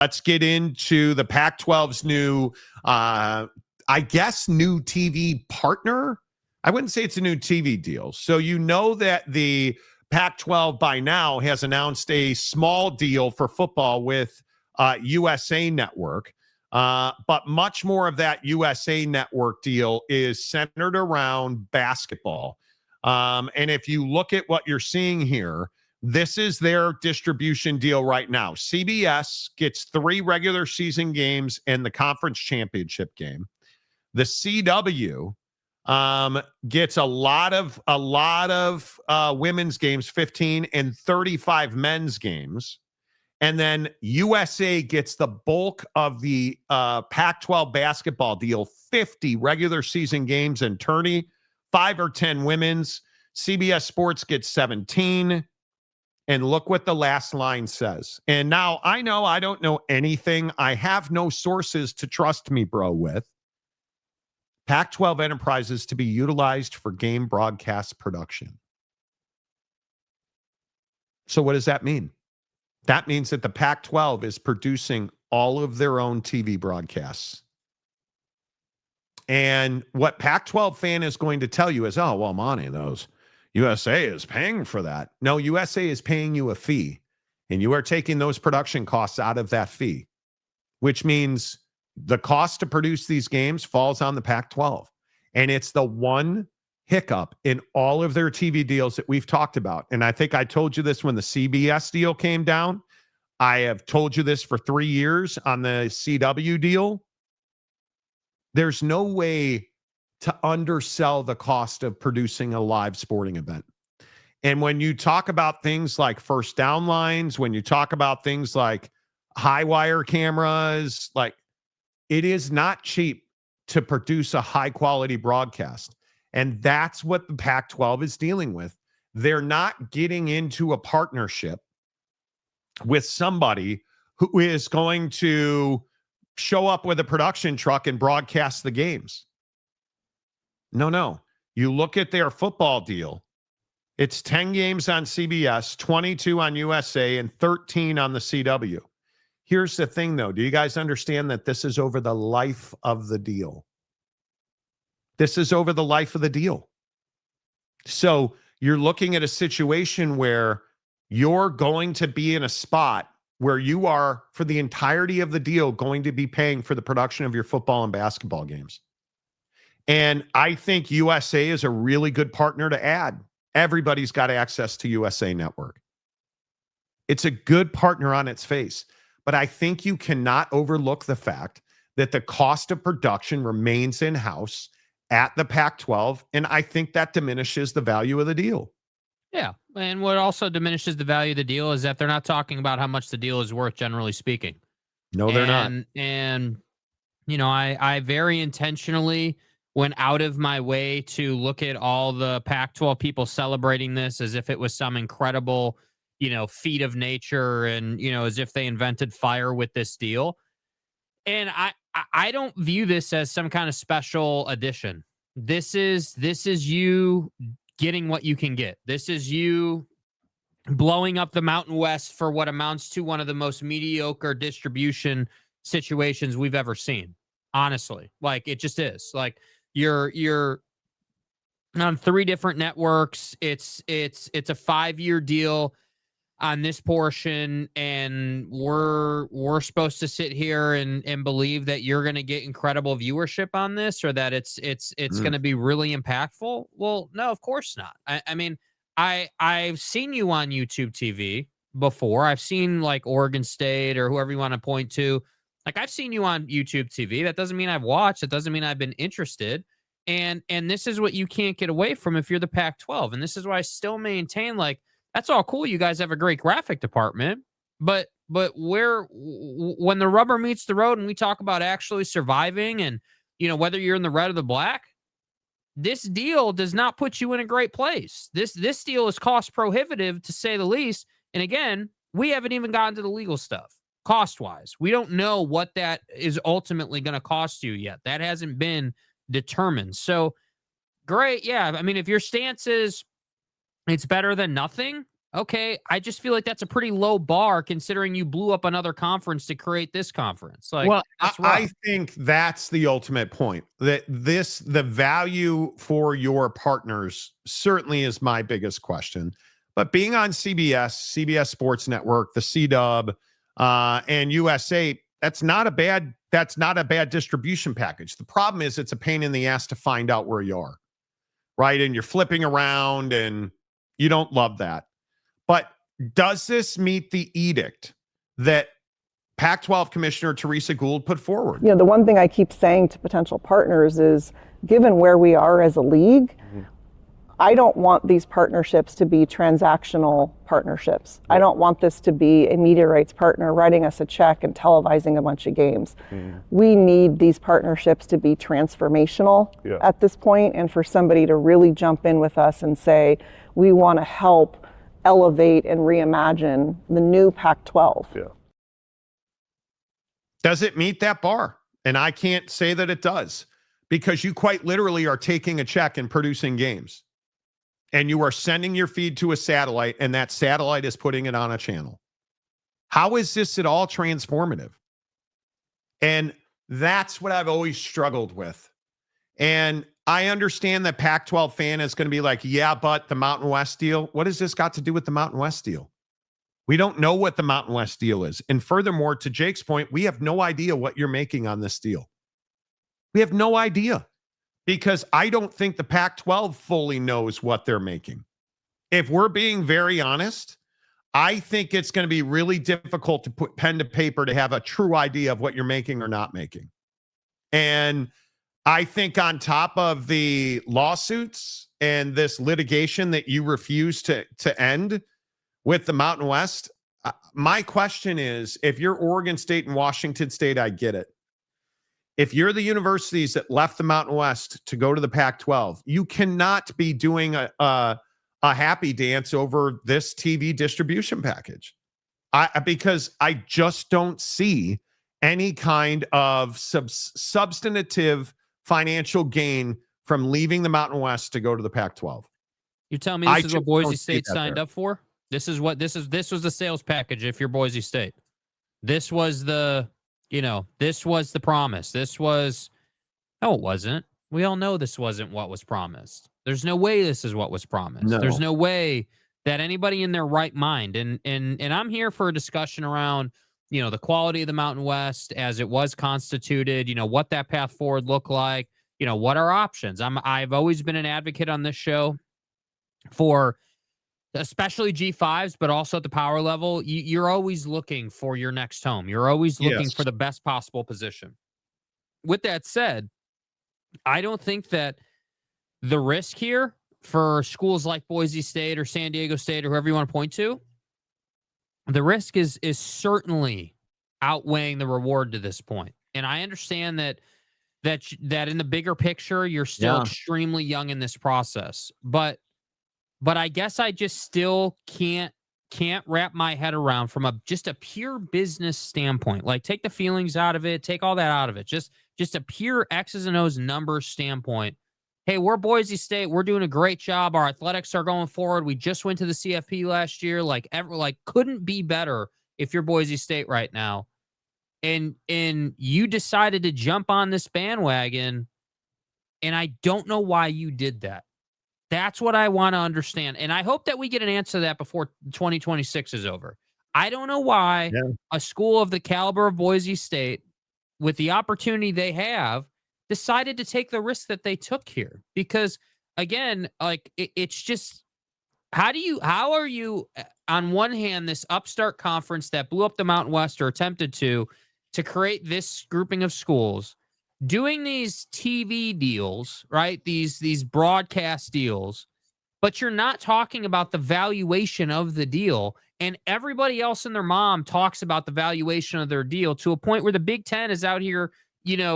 Let's get into the Pac-12's new, new TV partner. I wouldn't say it's a new TV deal. So you know that the Pac-12 by now has announced a small deal for football with USA Network. But much more of that USA Network deal is centered around basketball. And if you look at what you're seeing here, this is their distribution deal right now. CBS gets 3 regular season games and the conference championship game. The CW gets a lot of women's games, 15, and 35 men's games. And then USA gets the bulk of the Pac-12 basketball deal, 50 regular season games and tourney, 5 or 10 women's. CBS Sports gets 17. And look what the last line says. And now I know I don't know anything. I have no sources to trust me, bro, with. Pac-12 enterprises to be utilized for game broadcast production. So what does that mean? That means that the Pac-12 is producing all of their own TV broadcasts. And what Pac-12 fan is going to tell you is, oh, well, Monty, those USA is paying for that. No, USA is paying you a fee, and you are taking those production costs out of that fee, which means the cost to produce these games falls on the Pac-12. And it's the one hiccup in all of their TV deals that we've talked about. And I think I told you this when the CBS deal came down. I have told you this for 3 years on the CW deal. There's no way to undersell the cost of producing a live sporting event. And when you talk about things like first down lines, when you talk about things like high wire cameras, like it is not cheap to produce a high quality broadcast. And that's what the Pac-12 is dealing with. They're not getting into a partnership with somebody who is going to show up with a production truck and broadcast the games. No. You look at their football deal. It's 10 games on CBS, 22 on USA, and 13 on the CW. Here's the thing, though. Do you guys understand that this is over the life of the deal? This is over the life of the deal. So you're looking at a situation where you're going to be in a spot where you are, for the entirety of the deal, going to be paying for the production of your football and basketball games. And I think USA is a really good partner to add. Everybody's got access to USA Network. It's a good partner on its face. But I think you cannot overlook the fact that the cost of production remains in-house at the Pac-12, and I think that diminishes the value of the deal. Yeah, and what also diminishes the value of the deal is that they're not talking about how much the deal is worth, generally speaking. No, they're not. And you know, I very intentionally went out of my way to look at all the Pac-12 people celebrating this as if it was some incredible, feat of nature, and as if they invented fire with this deal. And I don't view this as some kind of special edition. This is you getting what you can get. This is you blowing up the Mountain West for what amounts to one of the most mediocre distribution situations we've ever seen. Honestly, like it just is. Like you're on 3 different networks. It's a 5-year deal on this portion, and we're supposed to sit here and believe that you're going to get incredible viewership on this, or that it's going to be really impactful. Well, no, of course not. I mean, I've seen you on YouTube TV before. I've seen like Oregon State or whoever you want to point to. Like I've seen you on YouTube TV. That doesn't mean I've watched. That doesn't mean I've been interested. And this is what you can't get away from if you're the Pac-12. And this is why I still maintain, like, that's all cool. You guys have a great graphic department, but when the rubber meets the road and we talk about actually surviving and, whether you're in the red or the black, this deal does not put you in a great place. This deal is cost prohibitive, to say the least. And again, we haven't even gotten to the legal stuff cost-wise. We don't know what that is ultimately going to cost you yet. That hasn't been determined. So great. Yeah. I mean, if your stance is it's better than nothing, Okay, I just feel like that's a pretty low bar considering you blew up another conference to create this conference. Like, Well, that's I rough. think that's the ultimate point, that the value for your partners certainly is my biggest question. But being on CBS Sports Network, the C-Dub, and USA, that's not a bad distribution package. The problem is it's a pain in the ass to find out where you are, right? And you're flipping around and you don't love that. But does this meet the edict that Pac-12 Commissioner Teresa Gould put forward? The one thing I keep saying to potential partners is, given where we are as a league, I don't want these partnerships to be transactional partnerships. I don't want this to be a media rights partner writing us a check and televising a bunch of games. We need these partnerships to be transformational at this point, and for somebody to really jump in with us and say, we want to help elevate and reimagine the new Pac-12. Does it meet that bar? And I can't say that it does, because you quite literally are taking a check and producing games. And you are sending your feed to a satellite, and that satellite is putting it on a channel. How is this at all transformative? And that's what I've always struggled with. And I understand that Pac-12 fan is going to be like, yeah, but the Mountain West deal, what has this got to do with the Mountain West deal? We don't know what the Mountain West deal is. And furthermore, to Jake's point, we have no idea what you're making on this deal. We have no idea, because I don't think the Pac-12 fully knows what they're making. If we're being very honest, I think it's going to be really difficult to put pen to paper to have a true idea of what you're making or not making. And I think on top of the lawsuits and this litigation that you refuse to end with the Mountain West, my question is, if you're Oregon State and Washington State, I get it. If you're the universities that left the Mountain West to go to the Pac-12, you cannot be doing a happy dance over this TV distribution package. Because I just don't see any kind of substantive financial gain from leaving the Mountain West to go to the Pac-12. You tell me this is what Boise State signed up for? This was the sales package if you're Boise State. This was the promise. No, it wasn't. We all know this wasn't what was promised. There's no way this is what was promised. No. There's no way that anybody in their right mind, and I'm here for a discussion around, the quality of the Mountain West as it was constituted, what that path forward looked like, what are options. I've always been an advocate on this show for especially G5s, but also at the power level, you're always looking for your next home. You're always looking for the best possible position. With that said, I don't think that the risk here for schools like Boise State or San Diego State or whoever you want to point to, the risk is certainly outweighing the reward to this point. And I understand that in the bigger picture, you're still extremely young in this process, but I guess I just still can't wrap my head around from just a pure business standpoint. Like, take the feelings out of it, take all that out of it. Just a pure X's and O's numbers standpoint. Hey, we're Boise State. We're doing a great job. Our athletics are going forward. We just went to the CFP last year. Couldn't be better if you're Boise State right now. And you decided to jump on this bandwagon, and I don't know why you did that. That's what I want to understand. And I hope that we get an answer to that before 2026 is over. I don't know why a school of the caliber of Boise State, with the opportunity they have, decided to take the risk that they took here. Because, again, it's just, how are you, on one hand, this upstart conference that blew up the Mountain West or attempted to create this grouping of schools, doing these TV deals, right? These broadcast deals, but you're not talking about the valuation of the deal. And everybody else and their mom talks about the valuation of their deal to a point where the Big Ten is out here,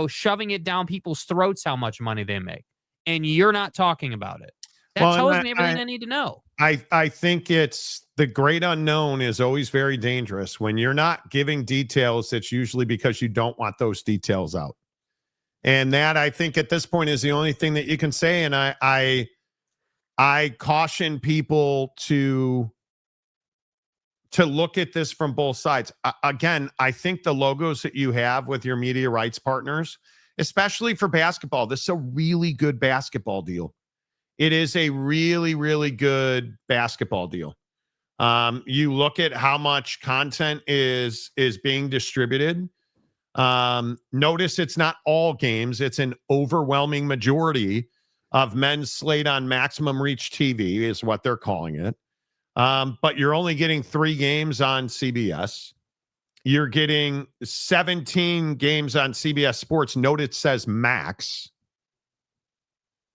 shoving it down people's throats how much money they make. And you're not talking about it. That tells me everything I need to know. I think it's the great unknown is always very dangerous. When you're not giving details, it's usually because you don't want those details out. And that, I think, at this point is the only thing that you can say. And I caution people to to look at this from both sides. Again, I think the logos that you have with your media rights partners, especially for basketball, this is a really good basketball deal. It is a really, really good basketball deal. You look at how much content is being distributed. Notice it's not all games. It's an overwhelming majority of men's slate on Maximum Reach TV is what they're calling it. But you're only getting 3 games on CBS. You're getting 17 games on CBS Sports. Note it says Max.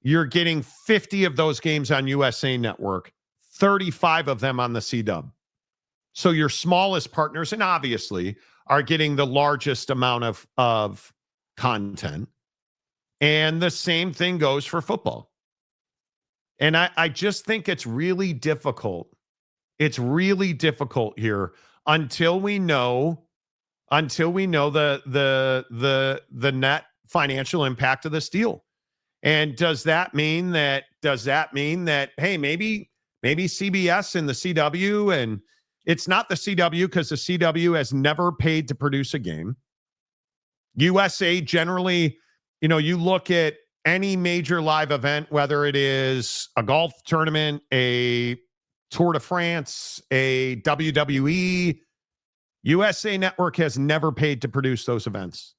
You're getting 50 of those games on USA Network, 35 of them on the C-Dub. So your smallest partners, and obviously, are getting the largest amount of content. And the same thing goes for football. And I just think it's really difficult. It's really difficult here until we know the net financial impact of this deal. And does that mean that hey, maybe CBS and the CW, and it's not the CW because the CW has never paid to produce a game. USA generally, you look at any major live event, whether it is a golf tournament, a Tour de France, a WWE, USA Network has never paid to produce those events.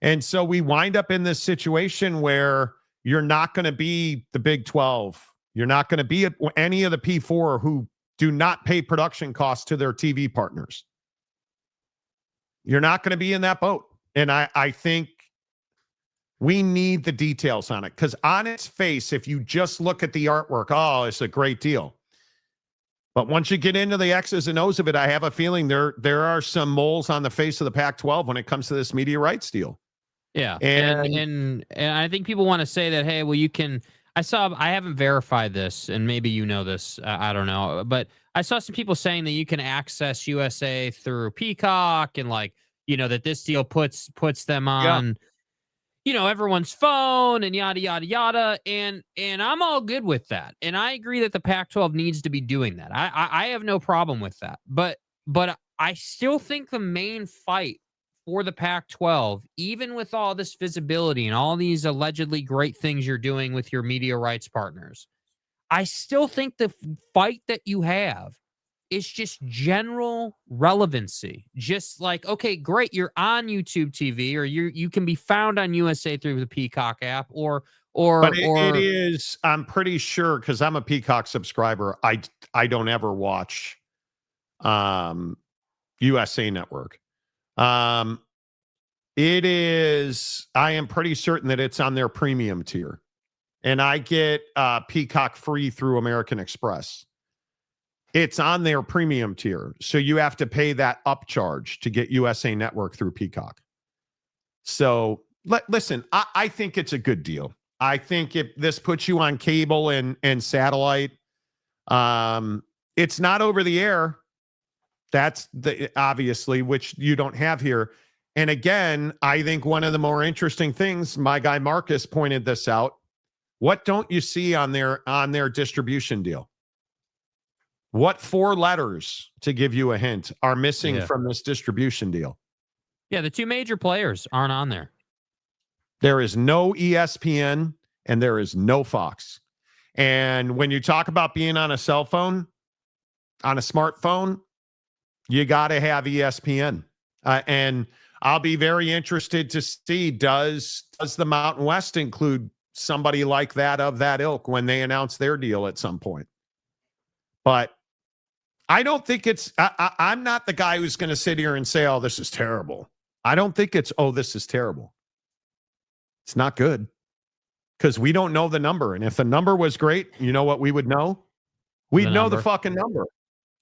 And so we wind up in this situation where you're not going to be the Big 12. You're not going to be any of the P4 who do not pay production costs to their TV partners. You're not going to be in that boat. And I think we need the details on it, because on its face, if you just look at the artwork, oh, it's a great deal. But once you get into the X's and O's of it, I have a feeling there are some moles on the face of the Pac-12 when it comes to this media rights deal. Yeah. And I think people want to say that, hey, well, you can, I haven't verified this, and maybe you know this, I don't know, but I saw some people saying that you can access USA through Peacock, and that this deal puts them on, everyone's phone and yada, yada, yada. And I'm all good with that. And I agree that the Pac-12 needs to be doing that. I have no problem with that. But I still think the main fight for the Pac-12, even with all this visibility and all these allegedly great things you're doing with your media rights partners, I still think the fight that you have is just general relevancy. Just like, okay, great, you're on YouTube TV, or you can be found on USA through the Peacock app, it is, I'm pretty sure, because I'm a Peacock subscriber, I don't ever watch USA Network. It is, I am pretty certain that it's on their premium tier, and I get Peacock free through American Express. It's on their premium tier, so you have to pay that upcharge to get USA Network through Peacock. So listen, I think it's a good deal. I think if this puts you on cable and satellite, it's not over the air. That's obviously, which you don't have here. And again, I think one of the more interesting things, my guy Marcus pointed this out. What don't you see on their distribution deal? What 4 letters, to give you a hint, are missing from this distribution deal? Yeah, the 2 major players aren't on there. There is no ESPN and there is no Fox. And when you talk about being on a cell phone, on a smartphone, you got to have ESPN. And I'll be very interested to see, does the Mountain West include somebody like that of that ilk when they announce their deal at some point? But I don't think it's, I'm not the guy who's going to sit here and say, oh, this is terrible. I don't think it's, oh, this is terrible. It's not good, because we don't know the number. And if the number was great, you know what we would know? We'd know the fucking number.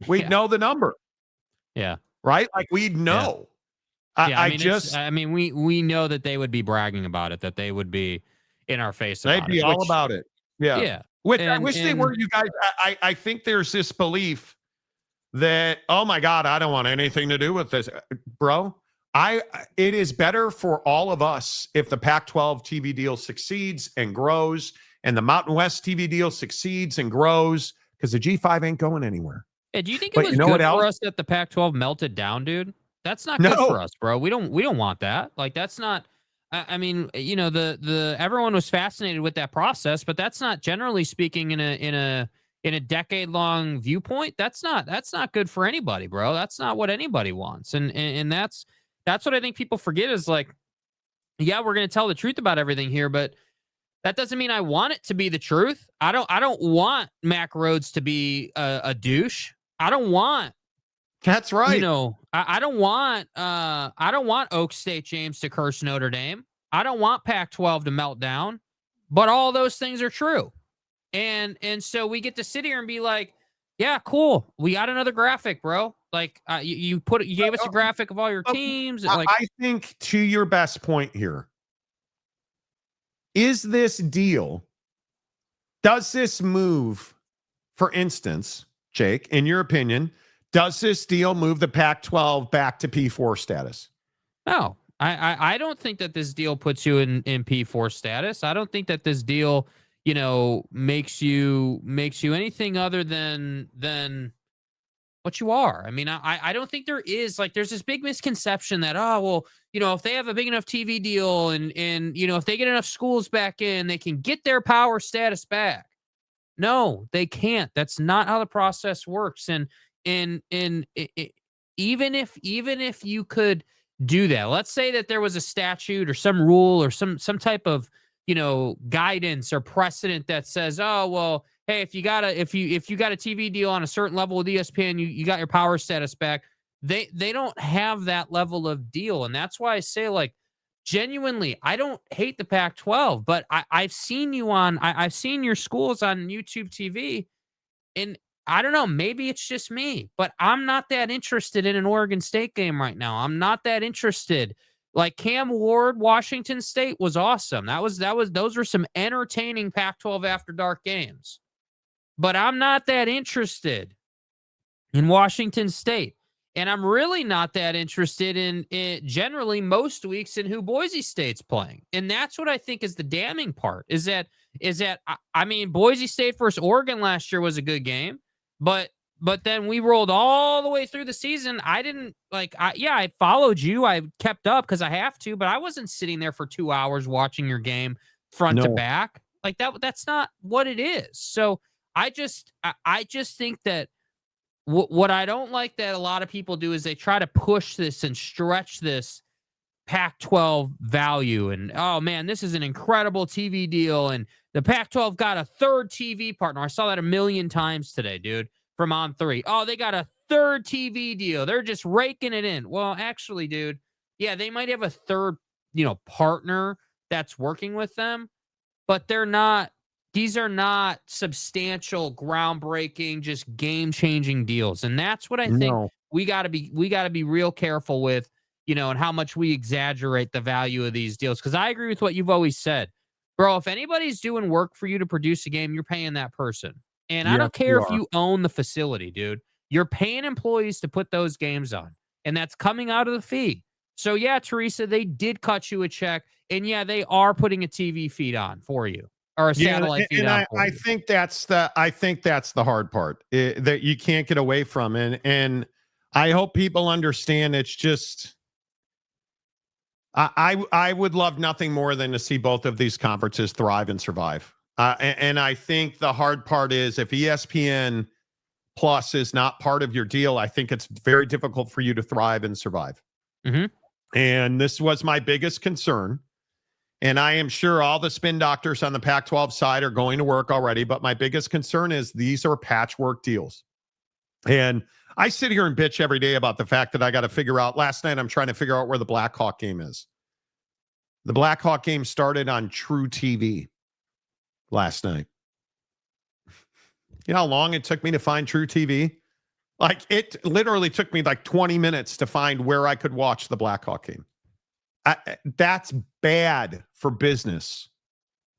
We'd know the number. Yeah. Right? Like, we'd know. Yeah. We know that they would be bragging about it, that they would be in our face about it. They'd be all about it. Yeah. Yeah. Which I wish they were, you guys. I think there's this belief that, oh my God, I don't want anything to do with this, bro. It is better for all of us if the Pac-12 TV deal succeeds and grows, and the Mountain West TV deal succeeds and grows, because the G5 ain't going anywhere. Hey, do you think it But was you know good what else? for us that the Pac-12 melted down, dude? That's not good for No. us, bro. We don't want that. Like that's not. I mean, the everyone was fascinated with that process, but that's not generally speaking in a decade long viewpoint. That's not good for anybody, bro. That's not what anybody wants, and that's what I think people forget is like, yeah, we're gonna tell the truth about everything here, but that doesn't mean I want it to be the truth. I don't want Mac Rhodes to be a douche. I don't want That's right. I don't want Oak State James to curse Notre Dame. I don't want Pac-12 to melt down. But all those things are true. And so we get to sit here and be like, yeah, cool. We got another graphic, bro. Like you gave us a graphic of all your But teams. I Like, I think to your best point here, is this deal, does this move, for instance, Jake, in your opinion, does this deal move the Pac-12 back to P4 status? no, I don't think that this deal puts you in P4 status. I don't think that this deal, makes you anything other than what you are. I mean, I don't think there is like there's this big misconception that well, if they have a big enough TV deal and if they get enough schools back in, they can get their power status back. No, they can't. That's not how the process works. And even if you could do that, let's say that there was a statute or some rule or some type of guidance or precedent that says, oh well, hey, if you got a TV deal on a certain level with ESPN, you got your power status back. They don't have that level of deal, and that's why I say like genuinely, I don't hate the Pac-12, but I've seen I've seen your schools on YouTube TV, and I don't know, maybe it's just me, but I'm not that interested in an Oregon State game right now. I'm not that interested. Like Cam Ward, Washington State was awesome. Those were some entertaining Pac-12 after dark games. But I'm not that interested in Washington State. And I'm really not that interested in generally most weeks in who Boise State's playing. And that's what I think is the damning part is that I mean, Boise State versus Oregon last year was a good game, but then we rolled all the way through the season. I didn't I followed you. I kept up because I have to, but I wasn't sitting there for 2 hours watching your game front to No. back. Like that's not what it is. So I just think that what I don't like that a lot of people do is they try to push this and stretch this Pac-12 value. And, oh, man, this is an incredible TV deal. And the Pac-12 got a third TV partner. I saw that a million times today, dude, from On3. Oh, they got a third TV deal. They're just raking it in. Well, actually, dude, yeah, they might have a third, partner that's working with them, but these are not substantial, groundbreaking, just game-changing deals. And that's what I think No. we got to be real careful with, and how much we exaggerate the value of these deals. Because I agree with what you've always said. Bro, if anybody's doing work for you to produce a game, you're paying that person. And I Yes, don't care you if are. you own the facility, dude. You're paying employees to put those games on. And that's coming out of the fee. So, yeah, Teresa, they did cut you a check. And, yeah, they are putting a TV feed on for you. Or a satellite feed and on I, for I you. think that's the hard part that you can't get away from. And I hope people understand it's just I would love nothing more than to see both of these conferences thrive and survive. And I think the hard part is if ESPN Plus is not part of your deal, I think it's very difficult for you to thrive and survive. Mm-hmm. And this was my biggest concern. And I am sure all the spin doctors on the Pac-12 side are going to work already. But my biggest concern is these are patchwork deals. And I sit here and bitch every day about the fact that I got to figure out. Last night, I'm trying to figure out where the Blackhawk game is. The Blackhawk game started on True TV last night. You know how long it took me to find True TV? Like, it literally took me like 20 minutes to find where I could watch the Blackhawk game. That's bad for business.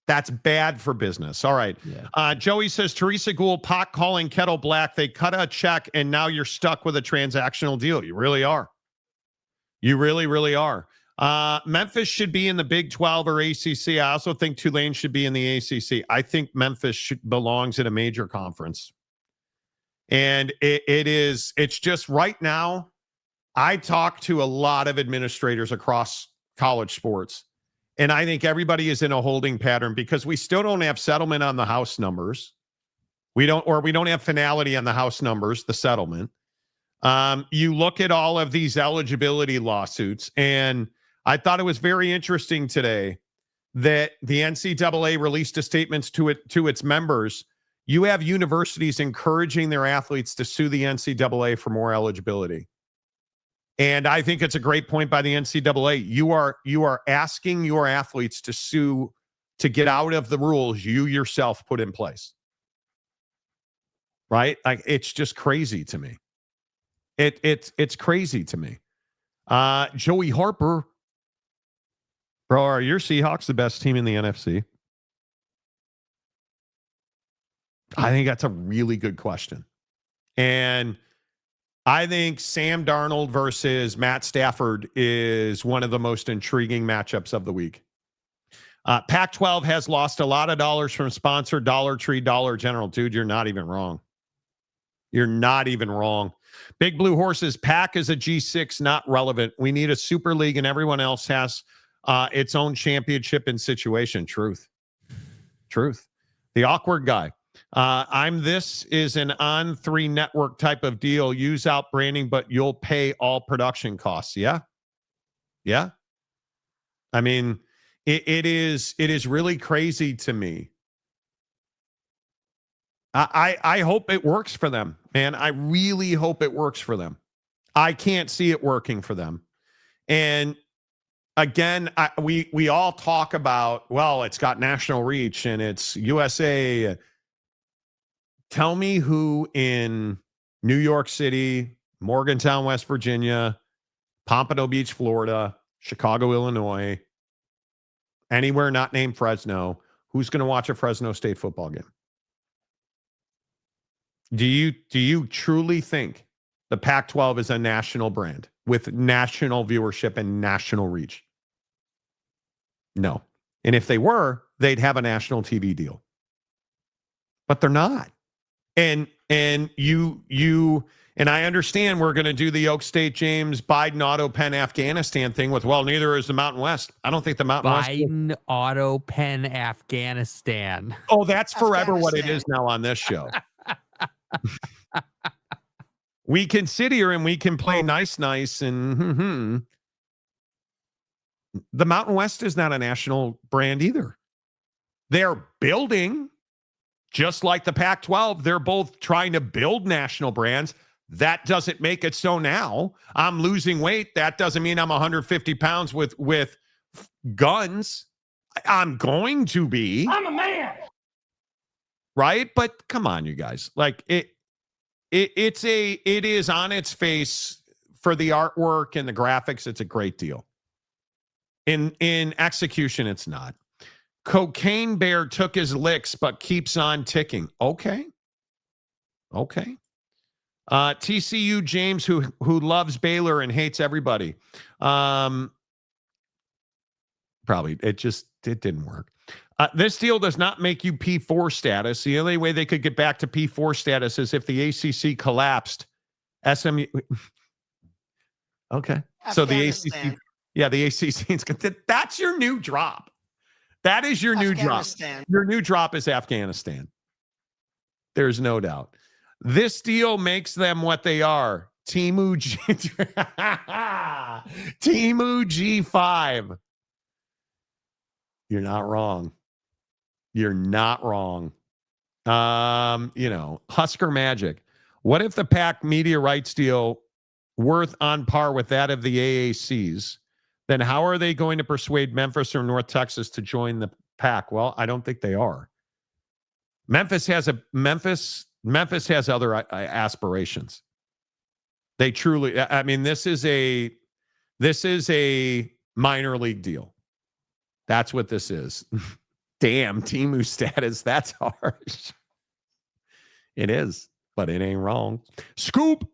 That's bad for business. All right. Yeah. Joey says, Teresa Gould, pot calling kettle black. They cut a check and now you're stuck with a transactional deal. You really are. You really, really are. Memphis should be in the Big 12 or ACC. I also think Tulane should be in the ACC. I think Memphis belongs in a major conference. And it's just right now, I talk to a lot of administrators across college sports, and I think everybody is in a holding pattern because we still don't have settlement on the house numbers. We don't have finality on the house numbers, the settlement. You look at all of these eligibility lawsuits, and I thought it was very interesting today that the NCAA released a statement to its members. You have universities encouraging their athletes to sue the NCAA for more eligibility. And I think it's a great point by the NCAA. You are asking your athletes to sue to get out of the rules you yourself put in place. Right? Like, it's just crazy to me. It's crazy to me. Joey Harper. Bro, are your Seahawks the best team in the NFC? I think that's a really good question. And I think Sam Darnold versus Matt Stafford is one of the most intriguing matchups of the week. Pac-12 has lost a lot of dollars from sponsor Dollar Tree, Dollar General. Dude, you're not even wrong. You're not even wrong. Big Blue Horses, Pac is a G6, not relevant. We need a super league, and everyone else has its own championship and situation. Truth. The awkward guy. This is an On3 network type of deal. Use out branding, but you'll pay all production costs. Yeah. I mean, it is really crazy to me. I hope it works for them, man. I really hope it works for them. I can't see it working for them. And again, we all talk about, well, it's got national reach and it's USA. Tell me who in New York City, Morgantown, West Virginia, Pompano Beach, Florida, Chicago, Illinois, anywhere not named Fresno, who's going to watch a Fresno State football game? Do you truly think the Pac-12 is a national brand with national viewership and national reach? No. And if they were, they'd have a national TV deal. But they're not. And you and I understand we're going to do the Oak State James Biden auto pen Afghanistan thing with, well, neither is the Mountain West. I don't think the Mountain West. Biden auto pen Afghanistan. Oh, that's forever what it is now on this show. We can sit here and we can play nice and the Mountain West is not a national brand either. They're building, just like the Pac-12. They're both trying to build national brands. That doesn't make it so now. I'm losing weight. That doesn't mean I'm 150 pounds with guns. I'm going to be. I'm a man. Right? But come on, you guys. Like it is on its face for the artwork and the graphics. It's a great deal. In execution, it's not. Cocaine Bear took his licks, but keeps on ticking. Okay. TCU James, who loves Baylor and hates everybody. Probably it didn't work. This deal does not make you P4 status. The only way they could get back to P4 status is if the ACC collapsed. SMU. Okay. So the ACC. Yeah, the ACC. That's your new drop. That is your new drop. Your new drop is Afghanistan. There's no doubt. This deal makes them what they are. Timu G5. You're not wrong. Husker Magic. What if the Pac media rights deal worth on par with that of the AACs? Then how are they going to persuade Memphis or North Texas to join the Pac? Well, I don't think they are. Memphis has other aspirations. They truly, I mean, this is a minor league deal. That's what this is. Damn, Timu status. That's harsh. It is, but it ain't wrong. Scoop.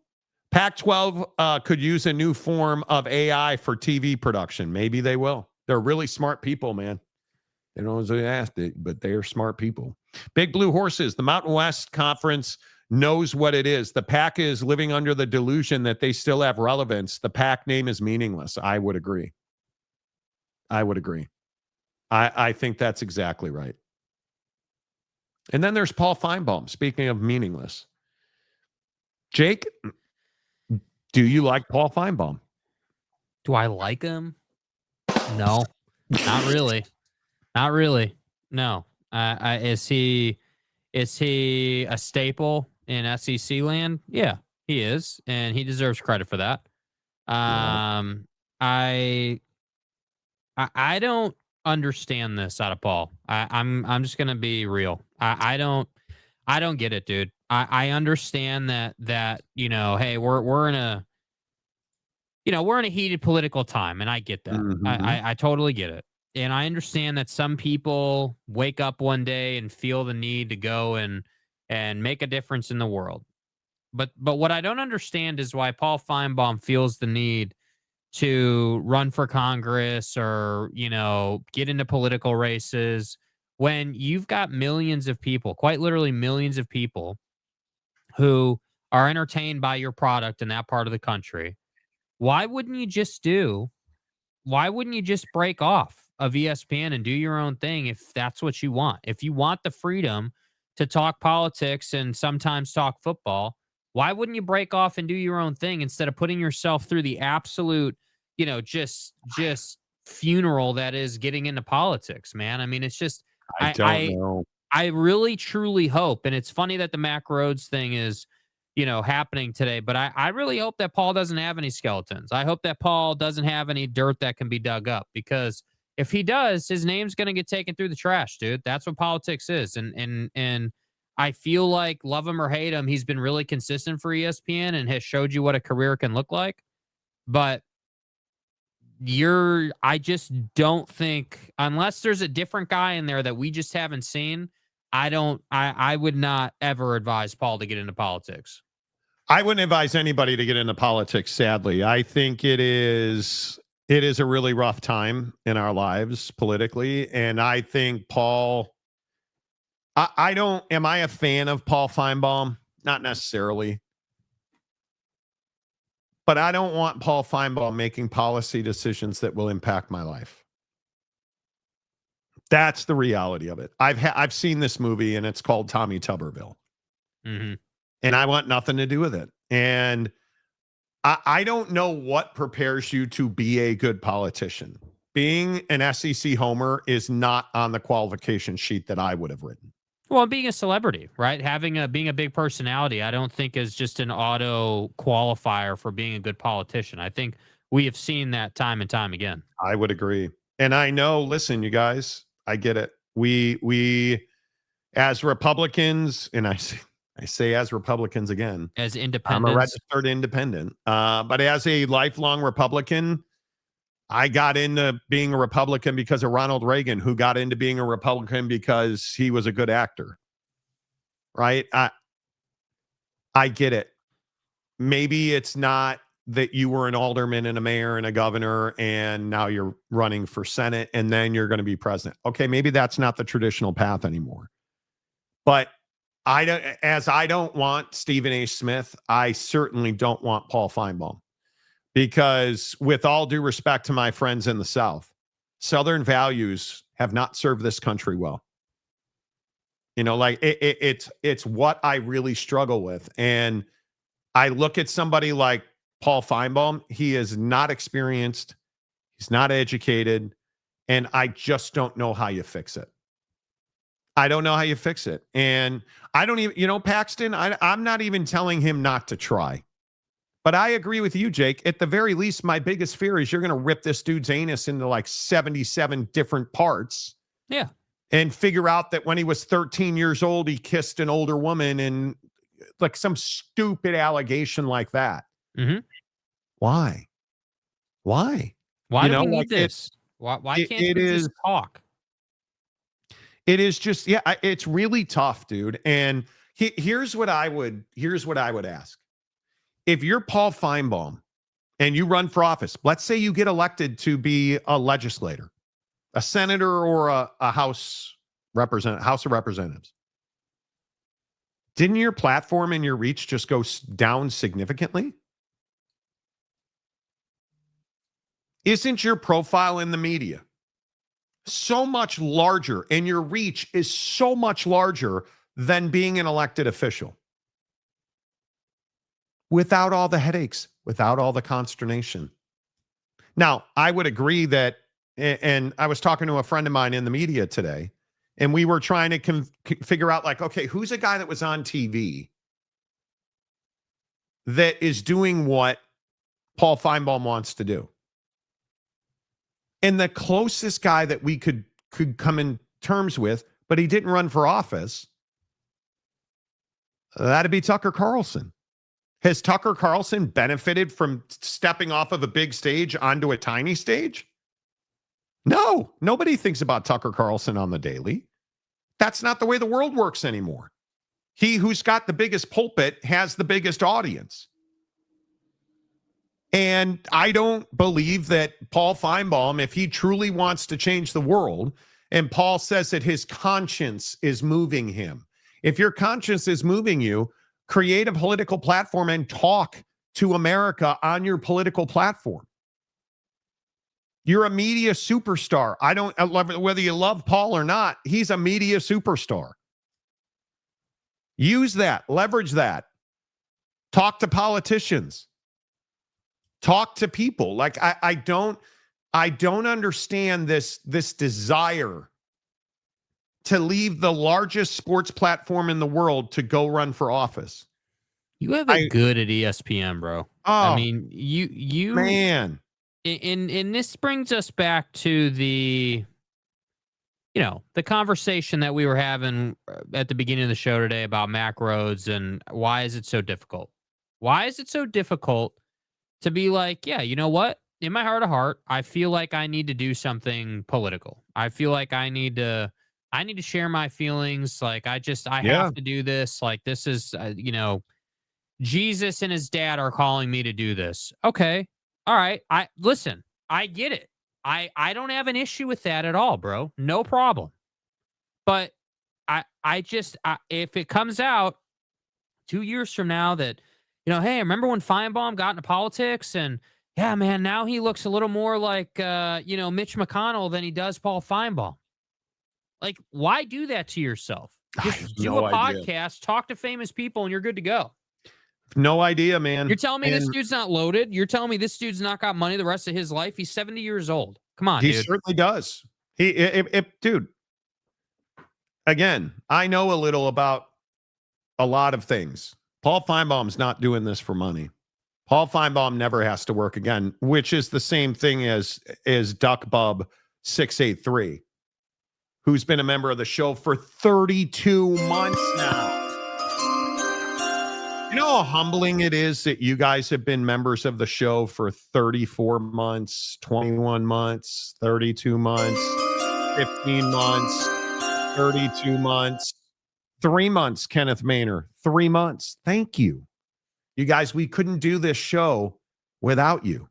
Pac-12 could use a new form of AI for TV production. Maybe they will. They're really smart people, man. They don't always ask it, but they're smart people. Big Blue Horses. The Mountain West Conference knows what it is. The PAC is living under the delusion that they still have relevance. The PAC name is meaningless. I would agree. I think that's exactly right. And then there's Paul Finebaum. Speaking of meaningless, Jake, do you like Paul Finebaum? Do I like him? No, not really. Not really. No. Is he a staple in SEC land? Yeah, he is, and he deserves credit for that. I don't understand this out of Paul. I'm just gonna be real. I don't get it, dude. I understand that hey, we're in a we're in a heated political time, and I get that. I totally get it. And I understand that some people wake up one day and feel the need to go and make a difference in the world. But what I don't understand is why Paul Finebaum feels the need to run for Congress or, get into political races when you've got millions of people, quite literally millions of people who are entertained by your product in that part of the country. Why wouldn't you just break off of ESPN and do your own thing if that's what you want? If you want the freedom to talk politics and sometimes talk football, why wouldn't you break off and do your own thing instead of putting yourself through the absolute, just funeral that is getting into politics, man? I mean, it's just I don't know. I really truly hope, and it's funny that the Mac Rhodes thing is happening today. But I really hope that Paul doesn't have any skeletons. I hope that Paul doesn't have any dirt that can be dug up, because if he does, his name's going to get taken through the trash, dude. That's what politics is. And I feel like, love him or hate him, he's been really consistent for ESPN and has showed you what a career can look like. But I just don't think, unless there's a different guy in there that we just haven't seen, I would not ever advise Paul to get into politics. I wouldn't advise anybody to get into politics, sadly. I think it is a really rough time in our lives politically. And I think Paul, am I a fan of Paul Finebaum? Not necessarily. But I don't want Paul Finebaum making policy decisions that will impact my life. That's the reality of it. I've seen this movie, and it's called Tommy Tuberville. Mm-hmm. And I want nothing to do with it. And I don't know what prepares you to be a good politician. Being an SEC homer is not on the qualification sheet that I would have written. Well, being a celebrity, right? Being a big personality, I don't think is just an auto qualifier for being a good politician. I think we have seen that time and time again. I would agree. And I know, listen, you guys, I get it. We as Republicans, and I say as Republicans again, as independents. I'm a registered independent. But as a lifelong Republican, I got into being a Republican because of Ronald Reagan, who got into being a Republican because he was a good actor. Right? I get it. Maybe it's not that you were an alderman and a mayor and a governor, and now you're running for Senate, and then you're going to be president. Okay, maybe that's not the traditional path anymore. But I don't want Stephen A. Smith. I certainly don't want Paul Finebaum, because with all due respect to my friends in the South, Southern values have not served this country well. It's what I really struggle with. And I look at somebody like Paul Finebaum. He is not experienced. He's not educated. And I just don't know how you fix it. I don't know how you fix it. And I don't even, Paxton, I'm not even telling him not to try. But I agree with you, Jake. At the very least, my biggest fear is you're going to rip this dude's anus into like 77 different parts. Yeah. And figure out that when he was 13 years old, he kissed an older woman, and like some stupid allegation like that. Mm-hmm. Why? Why do we need this? Why can't we just talk? It is just, it's really tough, dude. And here's what I would ask. If you're Paul Finebaum and you run for office, let's say you get elected to be a legislator, a senator, or a House of Representatives. Didn't your platform and your reach just go down significantly? Isn't your profile in the media so much larger, and your reach is so much larger than being an elected official? Without all the headaches, without all the consternation. Now, I would agree that, and I was talking to a friend of mine in the media today, and we were trying to figure out, like, okay, who's a guy that was on TV that is doing what Paul Finebaum wants to do? And the closest guy that we could come in terms with, but he didn't run for office, that'd be Tucker Carlson. Has Tucker Carlson benefited from stepping off of a big stage onto a tiny stage? No, nobody thinks about Tucker Carlson on the daily. That's not the way the world works anymore. He who's got the biggest pulpit has the biggest audience. And I don't believe that Paul Finebaum, if he truly wants to change the world, and Paul says that his conscience is moving him. If your conscience is moving you, create a political platform and talk to America on your political platform. You're a media superstar. I don't love whether you love Paul or not. He's a media superstar. Use that, leverage that. Talk to politicians. Talk to people. Like I don't understand this desire to leave the largest sports platform in the world to go run for office. You have it good at ESPN, bro. I mean, you man. And this brings us back to the conversation that we were having at the beginning of the show today about macros and why is it so difficult? Why is it so difficult to be like, yeah, you know what? In my heart of heart, I feel like I need to do something political. I feel like I need to share my feelings. Like I have to do this. Like this is, Jesus and his dad are calling me to do this. Okay. All right. I get it. I don't have an issue with that at all, bro. No problem. But if it comes out 2 years from now that, hey, remember when Finebaum got into politics and yeah, man, now he looks a little more like, Mitch McConnell than he does Paul Finebaum. Like, why do that to yourself? Just do a podcast, talk to famous people, and you're good to go. No idea, man. You're telling me this dude's not loaded? You're telling me this dude's not got money the rest of his life? He's 70 years old. Come on, dude. He certainly does. Dude, again, I know a little about a lot of things. Paul Finebaum's not doing this for money. Paul Finebaum never has to work again, which is the same thing as Duckbub 683, who's been a member of the show for 32 months now. You know how humbling it is that you guys have been members of the show for 34 months, 21 months, 32 months, 15 months, 32 months, 3 months, Kenneth Maynor, 3 months. Thank you. You guys, we couldn't do this show without you.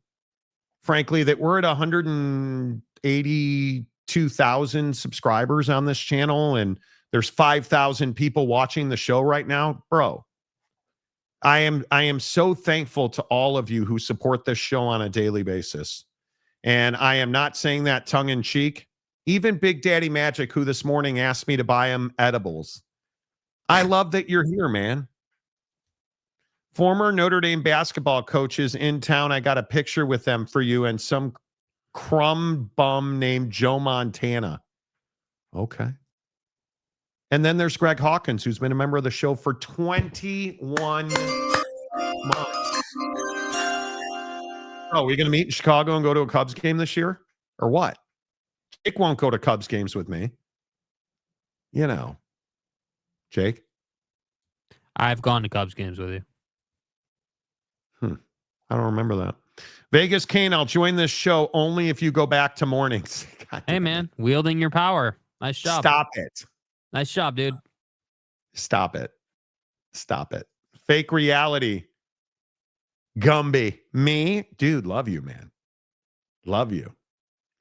Frankly, that we're at 182,000 subscribers on this channel and there's 5,000 people watching the show right now, bro. I am so thankful to all of you who support this show on a daily basis. And I am not saying that tongue in cheek. Even Big Daddy Magic, who this morning asked me to buy him edibles. I love that you're here, man. Former Notre Dame basketball coaches in town. I got a picture with them for you and some crumb bum named Joe Montana. Okay. And then there's Greg Hawkins, who's been a member of the show for 21 months. Oh, we going to meet in Chicago and go to a Cubs game this year? Or what? Jake won't go to Cubs games with me. Jake? I've gone to Cubs games with you. I don't remember that. Vegas Kane, I'll join this show only if you go back to mornings. Hey, man, wielding your power. Nice job. Stop it. Nice job, dude. Stop it. Stop it. Fake reality. Gumby. Me? Dude, love you, man. Love you.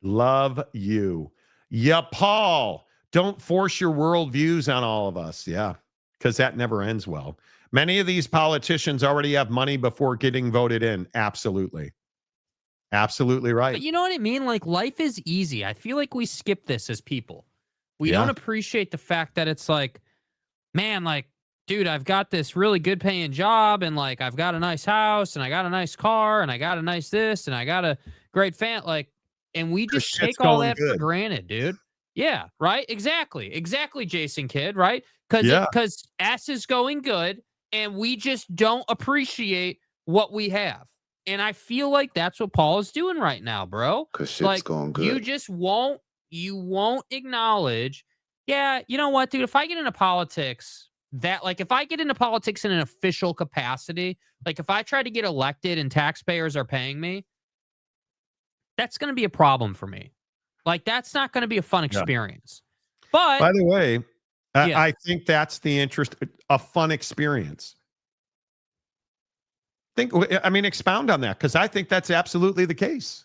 Love you. Yeah, Paul. Don't force your worldviews on all of us. Yeah. because that never ends well. Many of these politicians already have money before getting voted in. Absolutely. Absolutely right. But you know what I mean? Like, life is easy. I feel like we skip this as people. We Yeah. don't appreciate the fact that it's like, man, like, dude, I've got this really good paying job, and like, I've got a nice house, and I got a nice car, and I got a nice this, and I got a great fan. Like, and we 'Cause just shit's take all going that for good. granted, dude. Yeah, right. Exactly, Jason Kidd. Right? Because Yeah. because S is going good, and we just don't appreciate what we have. And I feel like that's what Paul is doing right now, bro. Cause shit's Like, going you good. just won't acknowledge. Yeah, you know what, dude? If I get into politics, if I get into politics in an official capacity, like if I try to get elected and taxpayers are paying me, that's going to be a problem for me. Like, that's not going to be a fun experience. But By the way, Yeah. I think that's the interest, a fun experience. Expound on that, because I think that's absolutely the case.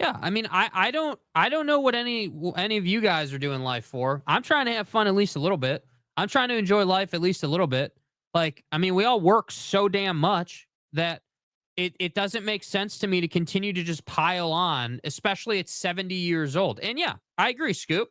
yeah, I mean, I don't know what any of you guys are doing life for. I'm trying to have fun at least a little bit. I'm trying to enjoy life at least a little bit. Like, I mean, we all work so damn much that it doesn't make sense to me to continue to just pile on, especially at 70 years old. And yeah, I agree, Scoop.